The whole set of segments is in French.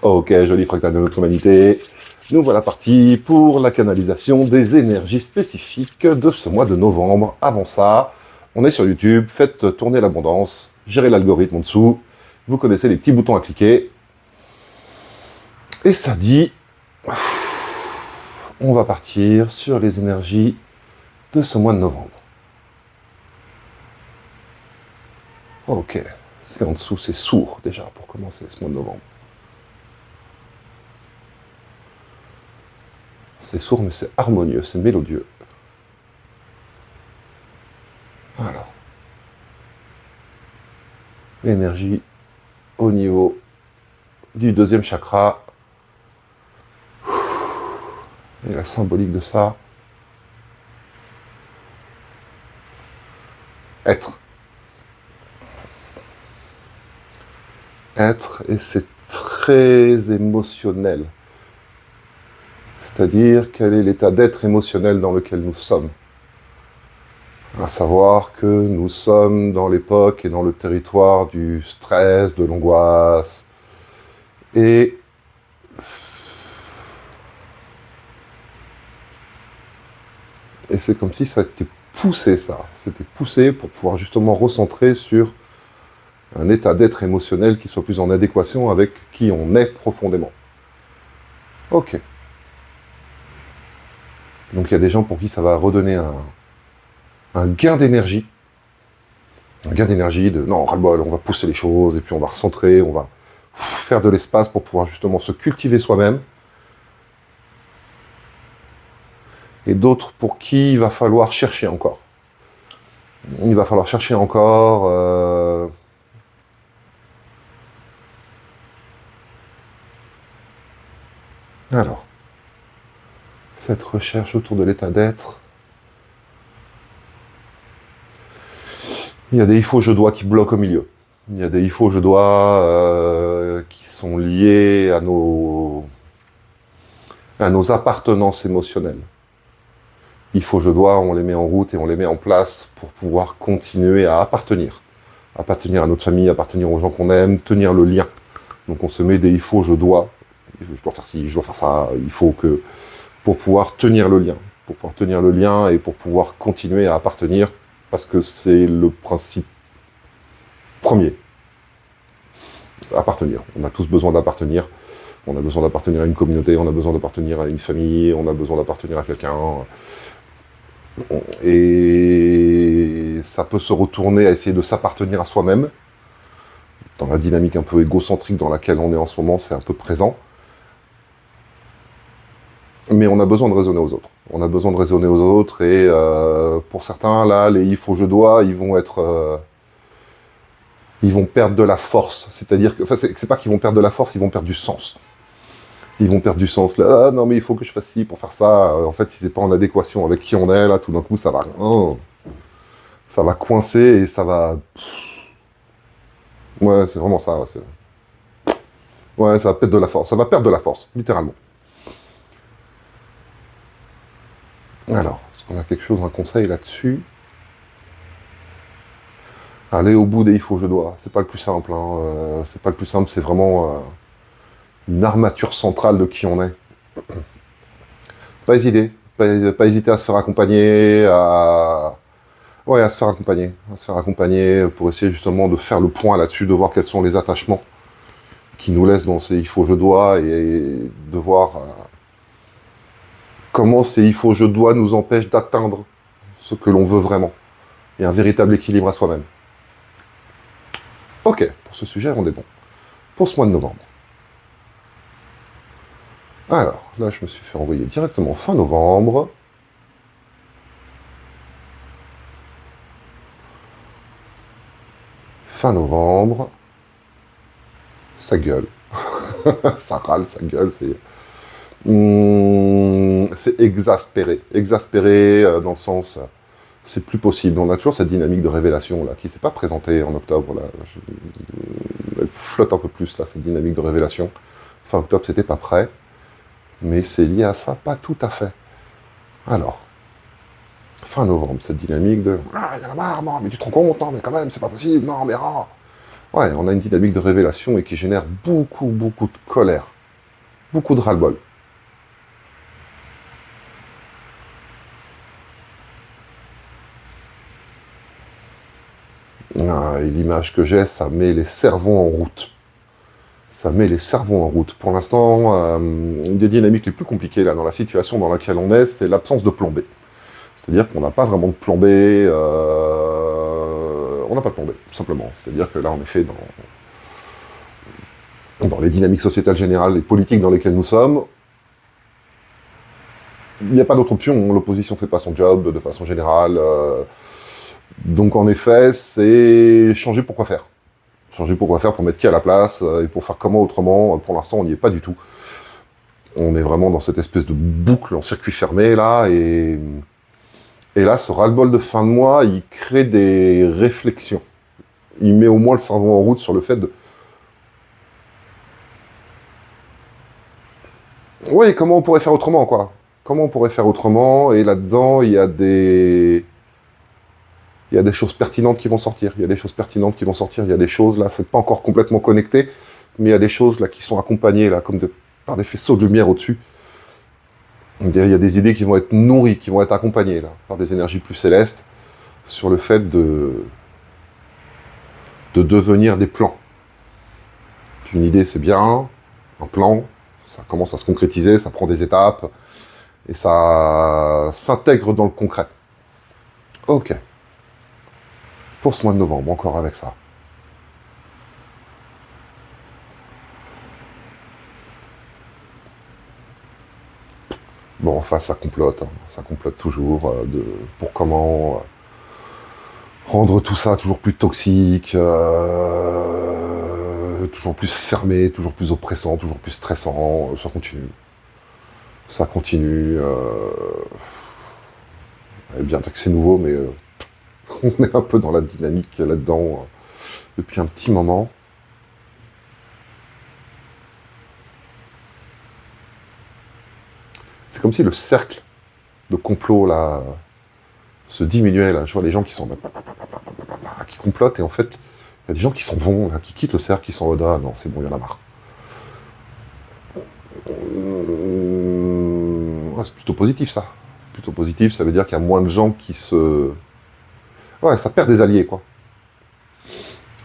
Ok, joli fractal de notre humanité. Nous voilà partis pour la canalisation des énergies spécifiques de ce mois de novembre. Avant ça, on est sur YouTube, faites tourner l'abondance, gérez l'algorithme en dessous. Vous connaissez les petits boutons à cliquer. Et ça dit, on va partir sur les énergies de ce mois de novembre. Ok, c'est en dessous, c'est sourd déjà pour commencer ce mois de novembre. C'est sourd, mais c'est harmonieux, c'est mélodieux. Alors, l'énergie au niveau du deuxième chakra. Et la symbolique de ça, être. Être, et c'est très émotionnel. C'est-à-dire quel est l'état d'être émotionnel dans lequel nous sommes. À savoir que nous sommes dans l'époque et dans le territoire du stress, de l'angoisse, et c'est comme si ça était poussé, ça. C'était poussé pour pouvoir justement recentrer sur un état d'être émotionnel qui soit plus en adéquation avec qui on est profondément. Ok. Donc il y a des gens pour qui ça va redonner un gain d'énergie. Un gain d'énergie de non, ras-le-bol, on va pousser les choses, et puis on va recentrer, on va faire de l'espace pour pouvoir justement se cultiver soi-même. Et d'autres pour qui il va falloir chercher encore. Il va falloir chercher encore. Alors, cette recherche autour de l'état d'être. Il y a des il faut, je dois qui bloquent au milieu. Il y a des il faut, je dois qui sont liés à nos appartenances émotionnelles. Il faut, je dois, on les met en route et on les met en place pour pouvoir continuer à appartenir. Appartenir à notre famille, appartenir aux gens qu'on aime, tenir le lien. Donc on se met des il faut, je dois faire ci, je dois faire ça, il faut que... pour pouvoir tenir le lien. Pour pouvoir tenir le lien et pour pouvoir continuer à appartenir, parce que c'est le principe premier. Appartenir. On a tous besoin d'appartenir. On a besoin d'appartenir à une communauté, on a besoin d'appartenir à une famille, on a besoin d'appartenir à quelqu'un. Et ça peut se retourner à essayer de s'appartenir à soi-même. Dans la dynamique un peu égocentrique dans laquelle on est en ce moment, c'est un peu présent. Mais on a besoin de raisonner aux autres. On a besoin de raisonner aux autres et pour certains, là, les il faut, je dois, ils vont être... ils vont perdre de la force. C'est-à-dire que... Enfin, c'est pas qu'ils vont perdre de la force, ils vont perdre du sens. Ils vont perdre du sens. Là, ah, non, mais il faut que je fasse ci pour faire ça. En fait, si c'est pas en adéquation avec qui on est, là, tout d'un coup, ça va... Oh, ça va coincer et ça va... Ouais, c'est vraiment ça. Ouais, ça va perdre de la force. Ça va perdre de la force, littéralement. Alors, est-ce qu'on a quelque chose, un conseil là-dessus? Aller au bout des il faut, je dois. C'est pas le plus simple. Hein. C'est pas le plus simple, c'est vraiment une armature centrale de qui on est. Pas hésiter. Pas hésiter à se faire accompagner, ouais, à se faire accompagner. À se faire accompagner pour essayer justement de faire le point là-dessus, de voir quels sont les attachements qui nous laissent dans ces il faut, je dois, et de voir comment ces il faut, je dois nous empêchent d'atteindre ce que l'on veut vraiment. Et un véritable équilibre à soi-même. Ok, pour ce sujet, on est bon. Pour ce mois de novembre. Alors, là, je me suis fait envoyer directement fin novembre. Fin novembre. Ça gueule. Ça râle, ça gueule, c'est exaspéré. Exaspéré dans le sens... c'est plus possible. On a toujours cette dynamique de révélation là, qui ne s'est pas présentée en octobre. Là. Elle flotte un peu plus, là, cette dynamique de révélation. Fin octobre, c'était pas prêt. Mais c'est lié à ça, pas tout à fait. Alors, fin novembre, cette dynamique de « Ah, il y en a marre, non, mais tu te rends compte, non, mais quand même, c'est pas possible, non, mais ah !» Ouais, on a une dynamique de révélation et qui génère beaucoup, beaucoup de colère, beaucoup de ras-le-bol. Ah, et l'image que j'ai, ça met les cerveaux en route. Ça met les cerveaux en route. Pour l'instant, une des dynamiques les plus compliquées là, dans la situation dans laquelle on est, c'est l'absence de plan B. C'est-à-dire qu'on n'a pas vraiment de plan B. On n'a pas de plan B, tout simplement. C'est-à-dire que là, en effet, dans les dynamiques sociétales générales et politiques dans lesquelles nous sommes, il n'y a pas d'autre option. L'opposition ne fait pas son job de façon générale. Donc, en effet, c'est changer pour quoi faire. Changer pour quoi faire, pour mettre qui à la place, et pour faire comment autrement. Pour l'instant, on n'y est pas du tout. On est vraiment dans cette espèce de boucle en circuit fermé, là, et là, ce ras-le-bol de fin de mois, il crée des réflexions. Il met au moins le cerveau en route sur le fait de... Oui, comment on pourrait faire autrement, quoi. Comment on pourrait faire autrement, et là-dedans, il y a des choses pertinentes qui vont sortir. Il y a des choses pertinentes qui vont sortir. Il y a des choses, là, c'est pas encore complètement connecté, mais il y a des choses, là, qui sont accompagnées, là, comme par des faisceaux de lumière au-dessus. Il y a des idées qui vont être nourries, qui vont être accompagnées, là, par des énergies plus célestes, sur le fait de devenir des plans. Une idée, c'est bien. Un plan, ça commence à se concrétiser, ça prend des étapes, et ça s'intègre dans le concret. Ok. Pour ce mois de novembre, encore avec ça. Bon, enfin, ça complote. Hein. Ça complote toujours pour comment rendre tout ça toujours plus toxique, toujours plus fermé, toujours plus oppressant, toujours plus stressant. Ça continue. Ça continue. Bien que c'est nouveau, mais on est un peu dans la dynamique là-dedans depuis un petit moment. C'est comme si le cercle de complot là se diminuait. Là. Je vois les gens qui sont qui complotent et en fait, il y a des gens qui s'en vont, là, qui quittent le cercle, qui sont en mode ah non, c'est bon, il y en a marre. C'est plutôt positif ça. Plutôt positif, ça veut dire qu'il y a moins de gens qui se... Ouais, ça perd des alliés, quoi.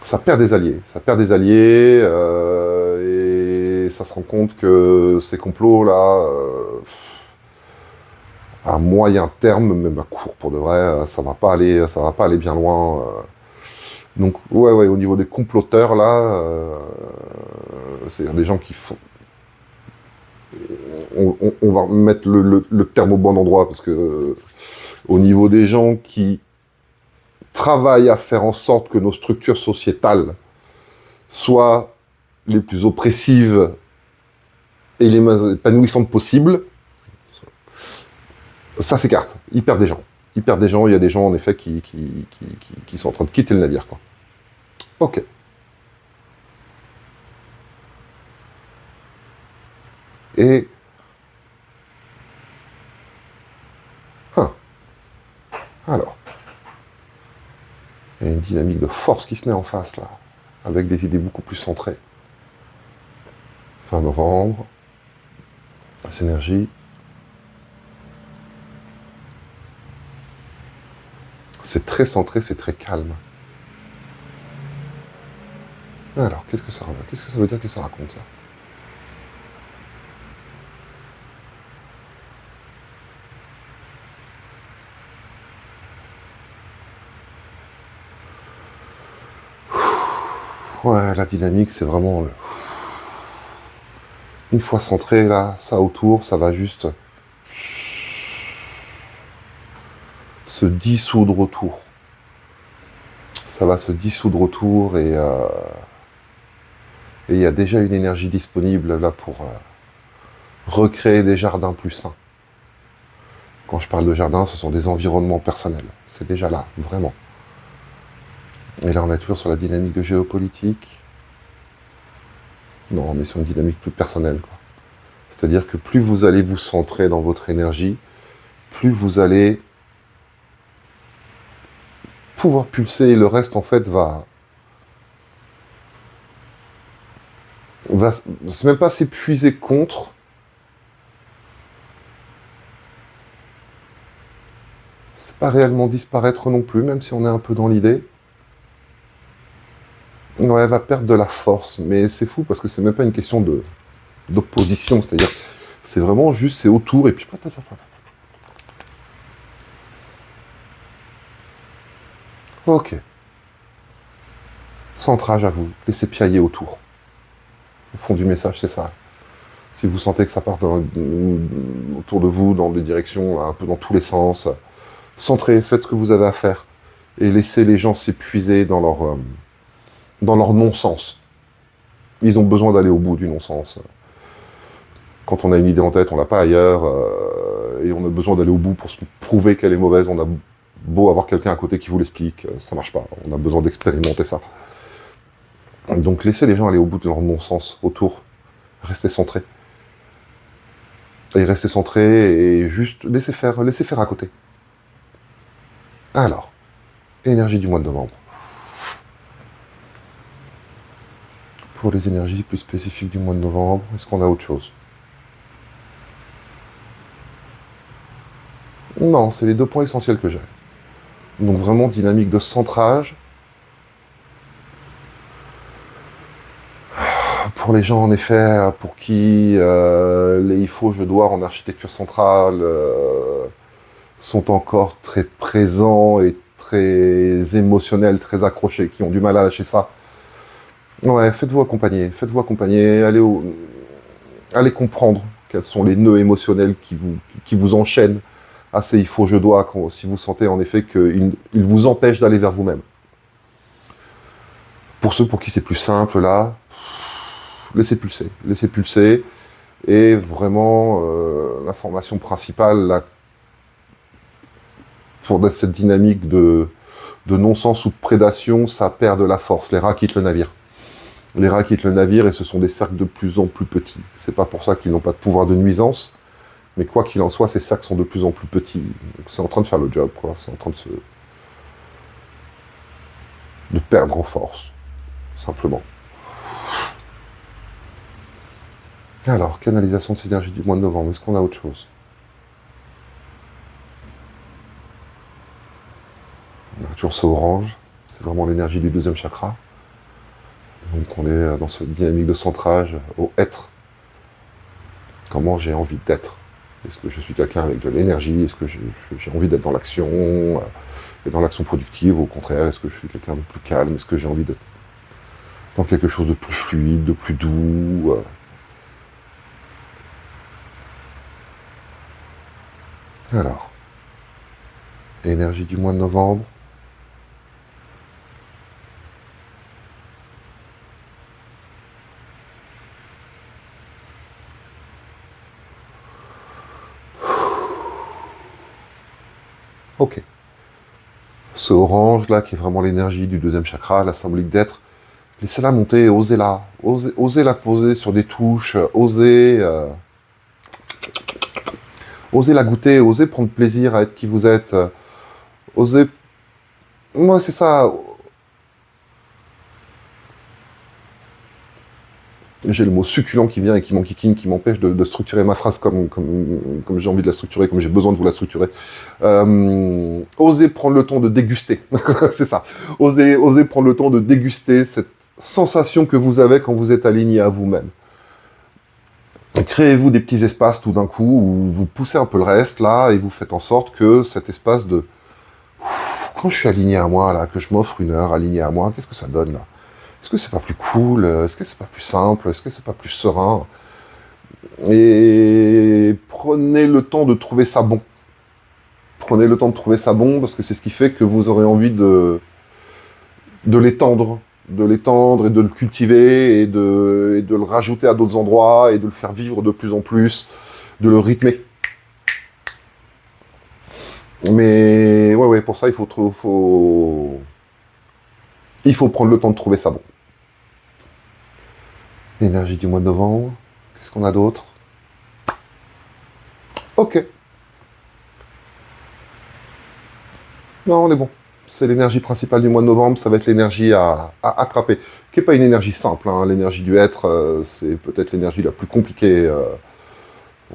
Ça perd des alliés. Ça perd des alliés, et ça se rend compte que ces complots-là, à moyen terme, même à court pour de vrai, ça va pas aller bien loin. Donc, ouais, au niveau des comploteurs, là, c'est-à-dire des gens qui font... On va mettre le terme au bon endroit, parce que au niveau des gens qui travaillent à faire en sorte que nos structures sociétales soient les plus oppressives et les moins épanouissantes possibles, ça s'écarte. Ils perdent des gens. Ils perdent des gens, il y a des gens en effet qui sont en train de quitter le navire, quoi. Ok. Et... Alors... Il y a une dynamique de force qui se met en face, là, avec des idées beaucoup plus centrées. Fin novembre, la synergie. C'est très centré, c'est très calme. Alors, qu'est-ce que ça veut dire que ça raconte, ça? Ouais, la dynamique, c'est vraiment... Une fois centré, là, ça autour, ça va juste... se dissoudre autour. Ça va se dissoudre autour et il y a déjà une énergie disponible là pour recréer des jardins plus sains. Quand je parle de jardins, ce sont des environnements personnels. C'est déjà là, vraiment. Et là, on est toujours sur la dynamique de géopolitique. Non, mais c'est une dynamique plus personnelle, quoi. C'est-à-dire que plus vous allez vous centrer dans votre énergie, plus vous allez pouvoir pulser et le reste, en fait, va c'est même pas s'épuiser contre, c'est pas réellement disparaître non plus, même si on est un peu dans l'idée. Ouais, elle va perdre de la force, mais c'est fou parce que c'est même pas une question d'opposition, c'est-à-dire c'est vraiment juste c'est autour et puis ok, centrage à vous, laissez piailler autour. Au fond du message, c'est ça. Si vous sentez que ça part autour de vous dans des directions un peu dans tous les sens, centrez, faites ce que vous avez à faire et laissez les gens s'épuiser dans leur non-sens. Ils ont besoin d'aller au bout du non-sens. Quand on a une idée en tête, on l'a pas ailleurs, et on a besoin d'aller au bout pour se prouver qu'elle est mauvaise. On a beau avoir quelqu'un à côté qui vous l'explique, ça marche pas. On a besoin d'expérimenter ça. Donc laissez les gens aller au bout de leur non-sens autour. Restez centrés. Et restez centrés et juste laissez faire à côté. Alors, énergie du mois de novembre. Pour les énergies plus spécifiques du mois de novembre, est-ce qu'on a autre chose? Non, c'est les 2 points essentiels que j'ai. Donc vraiment dynamique de centrage. Pour les gens, en effet, pour qui les il faut, je dois en architecture centrale sont encore très présents et très émotionnels, très accrochés, qui ont du mal à lâcher ça. Ouais, faites-vous accompagner, allez comprendre quels sont les nœuds émotionnels qui vous enchaînent à ces il faut, je dois, si vous sentez en effet qu'ils vous empêchent d'aller vers vous-même. Pour ceux pour qui c'est plus simple, là, laissez pulser, et vraiment, l'information principale, là, pour cette dynamique de non-sens ou de prédation, ça perd de la force. Les rats quittent le navire. Les rats quittent le navire et ce sont des cercles de plus en plus petits. C'est pas pour ça qu'ils n'ont pas de pouvoir de nuisance, mais quoi qu'il en soit, ces cercles sont de plus en plus petits. Donc c'est en train de faire le job, quoi. C'est en train de perdre en force, simplement. Alors, canalisation de cette énergie du mois de novembre, est-ce qu'on a autre chose? On a toujours ce orange, c'est vraiment l'énergie du 2e chakra. Donc on est dans cette dynamique de centrage au être. Comment j'ai envie d'être? Est-ce que je suis quelqu'un avec de l'énergie? Est-ce que j'ai envie d'être dans l'action, et dans l'action productive? Au contraire, est-ce que je suis quelqu'un de plus calme? Est-ce que j'ai envie d'être dans quelque chose de plus fluide, de plus doux? Alors, énergie du mois de novembre. Ok. Ce orange là, qui est vraiment l'énergie du 2e chakra, la symbolique d'être, laissez-la monter, osez-la. Osez la poser sur des touches, osez la goûter, osez prendre plaisir à être qui vous êtes, osez... Moi, c'est ça. J'ai le mot succulent qui vient et qui m'enquiquine, qui m'empêche de structurer ma phrase comme j'ai envie de la structurer, comme j'ai besoin de vous la structurer. Osez prendre le temps de déguster. C'est ça. Osez prendre le temps de déguster cette sensation que vous avez quand vous êtes aligné à vous-même. Créez-vous des petits espaces tout d'un coup où vous poussez un peu le reste là et vous faites en sorte que cet espace de quand je suis aligné à moi là, que je m'offre 1 heure aligné à moi, qu'est-ce que ça donne là? Est-ce que c'est pas plus cool? Est-ce que c'est pas plus simple? Est-ce que c'est pas plus serein? Et prenez le temps de trouver ça bon. Prenez le temps de trouver ça bon parce que c'est ce qui fait que vous aurez envie de l'étendre et de le cultiver et de le rajouter à d'autres endroits et de le faire vivre de plus en plus, de le rythmer. Mais ouais, pour ça, il faut prendre le temps de trouver ça bon. Énergie du mois de novembre, qu'est-ce qu'on a d'autre? Ok. Non, on est bon. c'est l'énergie principale du mois de novembre, ça va être l'énergie à attraper, qui n'est pas une énergie simple, hein. L'énergie du être, c'est peut-être l'énergie la plus compliquée.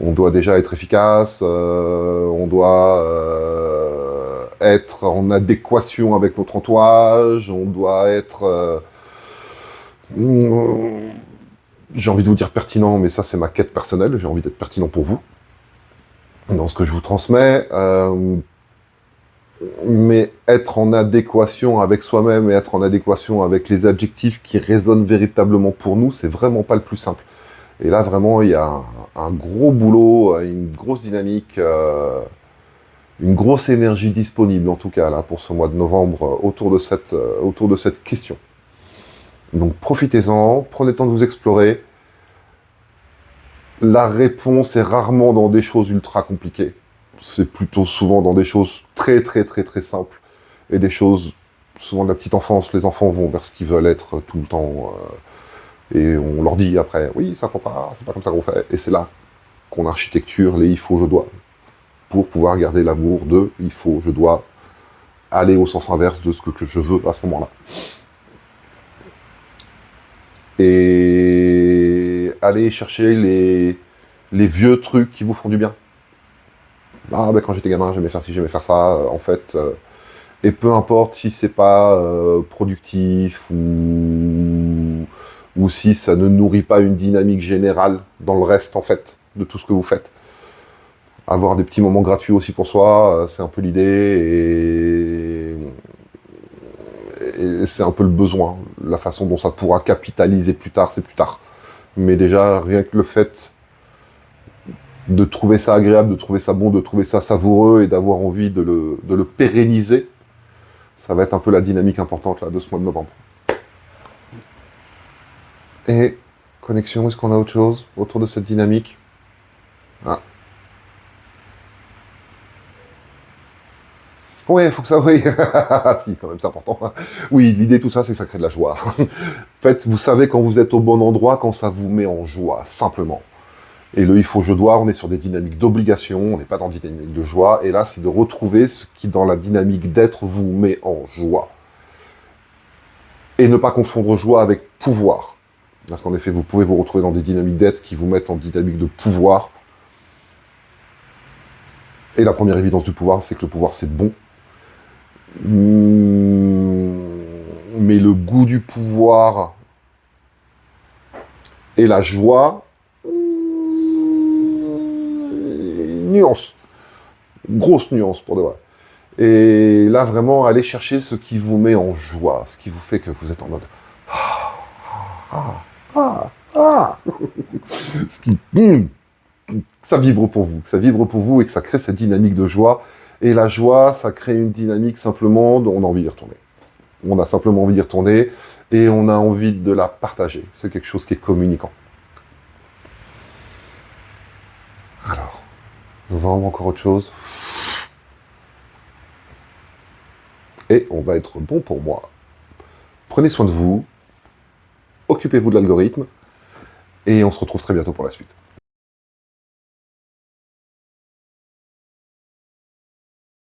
On doit déjà être efficace, on doit être en adéquation avec notre entourage, on doit être... j'ai envie de vous dire pertinent, mais ça c'est ma quête personnelle, j'ai envie d'être pertinent pour vous, dans ce que je vous transmets. Mais être en adéquation avec soi-même et être en adéquation avec les adjectifs qui résonnent véritablement pour nous, c'est vraiment pas le plus simple. Et là, vraiment, il y a un gros boulot, une grosse dynamique, une grosse énergie disponible, en tout cas, là, pour ce mois de novembre, autour de cette question. Donc, profitez-en, prenez le temps de vous explorer. La réponse est rarement dans des choses ultra compliquées. C'est plutôt souvent dans des choses très simples et des choses souvent de la petite enfance. Les enfants vont vers ce qu'ils veulent être tout le temps et on leur dit après oui ça faut pas, c'est pas comme ça qu'on fait, et c'est là qu'on architecture les il faut je dois pour pouvoir garder l'amour de il faut je dois aller au sens inverse de ce que je veux à ce moment-là et aller chercher les vieux trucs qui vous font du bien. Ah ben quand j'étais gamin, j'aimais faire ci, j'aimais faire ça, en fait. Et peu importe si c'est pas productif ou si ça ne nourrit pas une dynamique générale dans le reste, en fait, de tout ce que vous faites. Avoir des petits moments gratuits aussi pour soi, c'est un peu l'idée et c'est un peu le besoin. La façon dont ça pourra capitaliser plus tard, c'est plus tard. Mais déjà, rien que le fait de trouver ça agréable, de trouver ça bon, de trouver ça savoureux et d'avoir envie de le pérenniser, ça va être un peu la dynamique importante là, de ce mois de novembre. Et connexion, est-ce qu'on a autre chose autour de cette dynamique? Ah. Oui, il faut que ça... Oui, si, quand même, c'est important. Oui, l'idée, tout ça, c'est que ça crée de la joie. En fait, vous savez quand vous êtes au bon endroit, quand ça vous met en joie, simplement. Et le « il faut, je dois », on est sur des dynamiques d'obligation, on n'est pas dans des dynamiques de joie. Et là, c'est de retrouver ce qui, dans la dynamique d'être, vous met en joie. Et ne pas confondre joie avec pouvoir. Parce qu'en effet, vous pouvez vous retrouver dans des dynamiques d'être qui vous mettent en dynamique de pouvoir. Et la première évidence du pouvoir, c'est que le pouvoir, c'est bon. Mais le goût du pouvoir et la joie... nuance, grosse nuance pour de vrai. Et là, vraiment, allez chercher ce qui vous met en joie, ce qui vous fait que vous êtes en mode ce qui, ça vibre pour vous, et que ça crée cette dynamique de joie. Et la joie, ça crée une dynamique simplement dont on a envie d'y retourner. On a simplement envie d'y retourner et on a envie de la partager. C'est quelque chose qui est communicant. Alors, novembre, encore autre chose. Et on va être bon pour moi. Prenez soin de vous, occupez-vous de l'algorithme, et on se retrouve très bientôt pour la suite.